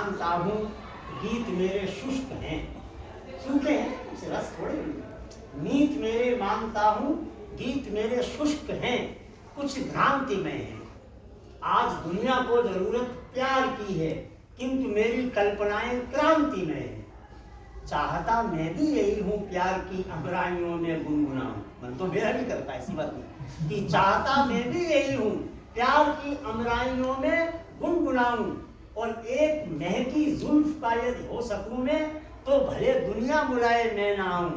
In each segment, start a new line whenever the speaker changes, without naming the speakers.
मानता हूँ गीत मेरे शुष्क हैं। सुनते हैं इसे रस थोड़े। मीत मेरे मानता हूँ गीत मेरे शुष्क हैं, कुछ भ्रांति में है। आज दुनिया को जरूरत प्यार की है, किंतु मेरी कल्पनाएं क्रांति में है। चाहता मैं भी यही हूँ प्यार की अमराइयों में गुनगुनाऊं। मन तो मेरा भी करता है, ऐसी बात नहीं कि चाहता मैं भी यही हूँ प्यार की अमराइयों में गुनगुनाऊं। और एक महकी जुल्फ का यदि हो सकूं मैं, तो भले दुनिया बुलाए मैं ना आऊं।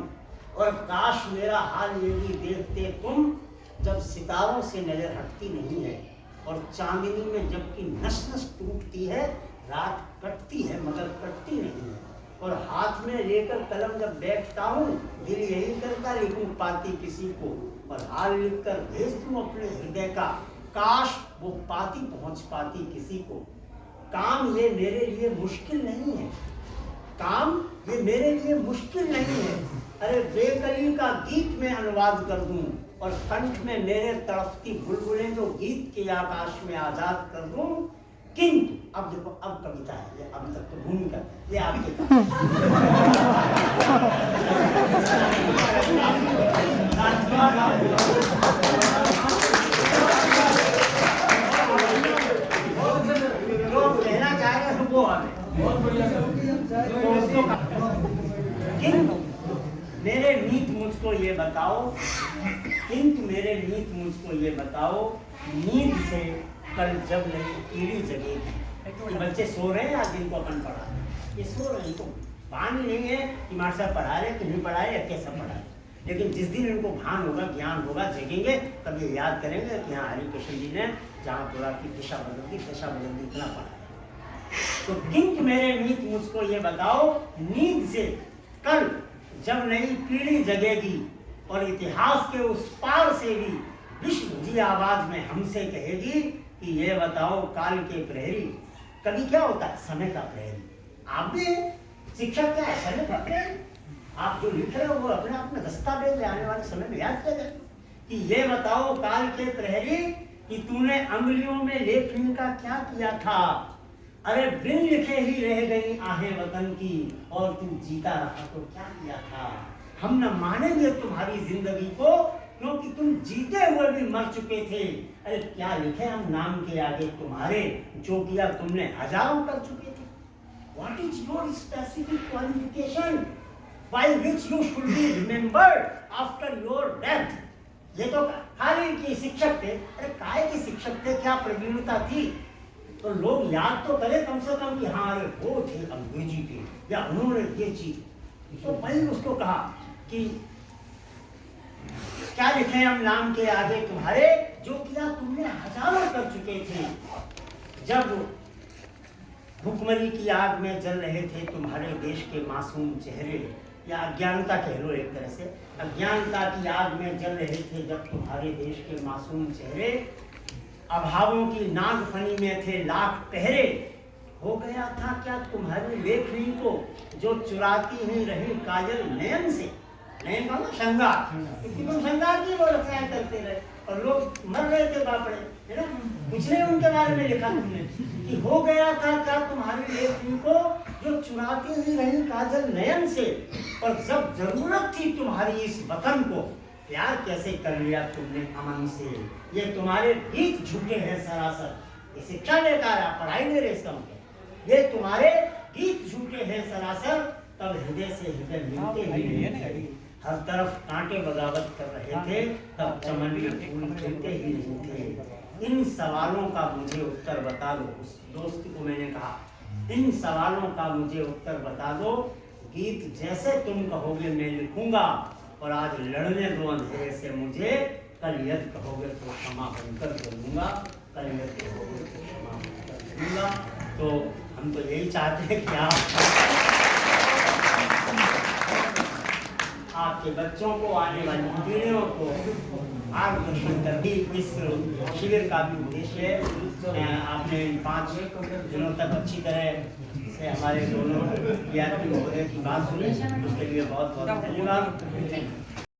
और काश मेरा हाल ये भी देखते तुम, जब सितारों से नजर हटती नहीं है और चांदनी में जबकि नस नस टूटती है, रात कटती है मगर कटती नहीं है। और हाथ में लेकर कलम जब बैठता हूँ, दिल यही करता लिखूं पाती किसी को, और हाल लिखकर भेज दूं अपने हृदय का, काश वो पाती पहुंच पाती किसी को। काम ये मेरे लिए मुश्किल नहीं है, काम ये मेरे लिए मुश्किल नहीं है। अरे बेकली का गीत में अनुवाद कर दूं, और कंठ में मेरे तड़पती बुलबुलें जो गीत के आकाश में आजाद कर दूं। किंतु अब देखो, अब कविता है ये, अभी तक तो भूमिका ये आपके जो कहना चाह रहे हैं वो हमें बहुत बढ़िया। किंतु मेरे मीत मुझको ये बताओ, किंतु मेरे मीत मुझको ये बताओ, नींद से कल जब नहीं कीड़ी जगेगी। बच्चे सो रहे हैं, आज इनको अपन पढ़ा, ये सो रहे हैं, इनको भान ही नहीं है कि मास्टर साहब पढ़ा रहे कि नहीं पढ़ाए या कैसा पढ़ा है। लेकिन जिस दिन इनको भान होगा, ज्ञान होगा, जगेंगे, तब ये याद करेंगे कि हाँ हरिकृष्ण जी ने जहाँ पूरा की दिशा बदल दी, इतना पढ़ा है। तो किंतु मेरे मीत मुझको ये बताओ, नींद से कल जब नई पीढ़ी जगेगी और इतिहास के उस पार से भी विश्व जी आवाज में हमसे कहेगी कि ये बताओ काल के प्रहरी। कभी क्या होता है, समय का प्रहरी। आप भी शिक्षक क्या है, समय का प्रहरी। आप जो लिख रहे हो वो अपने आप में दस्तावेज में आने वाले समय में याद किया जाए कि ये बताओ काल के प्रहरी कि तूने अंगुलियों में लेखनी का क्या किया था। अरे बिन लिखे ही रह गई आहें वतन की, और तू जीता रहा तो क्या किया था। हम न मानेंगे तुम्हारी जिंदगी को, क्योंकि तुम जीते हुए भी मर चुके थे। अरे क्या लिखे हम नाम के आगे तुम्हारे, जो किया तुमने हजारों कर चुके थे। What is your specific qualification by which you should be remembered after your death? ये तो खाली की शिक्षक थे। अरे काय के शिक्षक थे, क्या प्रवीणता थी, तो लोग याद तो करें कम से कम कि हाँ अरे वो थे अंग्रेजी के, या उन्होंने ये चीज। तो भाई उसको कहा कि क्या लिखे हम नाम के आगे तुम्हारे, जो किया तुमने हजारों कर चुके थे। जब भुखमरी की आग में जल रहे थे तुम्हारे देश के मासूम चेहरे, या अज्ञानता कह लो एक तरह से, अज्ञानता की आग में जल रहे थे जब तुम्हारे देश के मासूम चेहरे। अभावों की नागफनी में थे लाख पहरे। हो गया था क्या तुम्हारी लेखनी को, जो चुराती ही रही काजल नयन से। नयन का श्रृंगार, क्योंकि तुम श्रृंगार की वो रचनाएं करते रहे और लोग मर रहे थे बापड़े, है ना। कुछ ने उनके बारे में लिखा तुमने कि हो गया था क्या तुम्हारी लेखनी को, जो चुराती ही रही काजल नयन से। और जब जरूरत थी तुम्हारी इस वतन को, प्यार कैसे कर लिया तुमने अमन से। ये तुम्हारे गीत झूठे हैं सरासर। ये शिक्षा लेकर आप पढ़ाई ले रहे इसका मतलब, ये तुम्हारे गीत झूठे हैं सरासर। तब हृदय से हृदय मिलते ही नहीं, हर तरफ कांटे बगावत कर रहे थे, तब चमन में फूल खिलते ही नहीं थे। इन सवालों का मुझे उत्तर बता दो। उस दोस्त को मैंने कहा, इन सवालों का मुझे उत्तर बता दो। गीत जैसे तुम कहोगे मैं लिखूंगा, और आज लड़ने दो अंधेरे से मुझे। कल यदि कहोगे तो क्षमा बनकर बोलूंगा, कल यदि कहोगे तो क्षमा बनकर बोलूंगा। तो हम तो यही चाहते हैं कि आपके बच्चों को, आने वाली पीढ़ियों को मार्गदर्शन करके इस शिविर का भी उद्देश्य है। आपने 5 दिनों तक अच्छी तरह से हमारे दोनों विद्यार्थी महोदय की बात सुनी, उसके लिए बहुत बहुत धन्यवाद।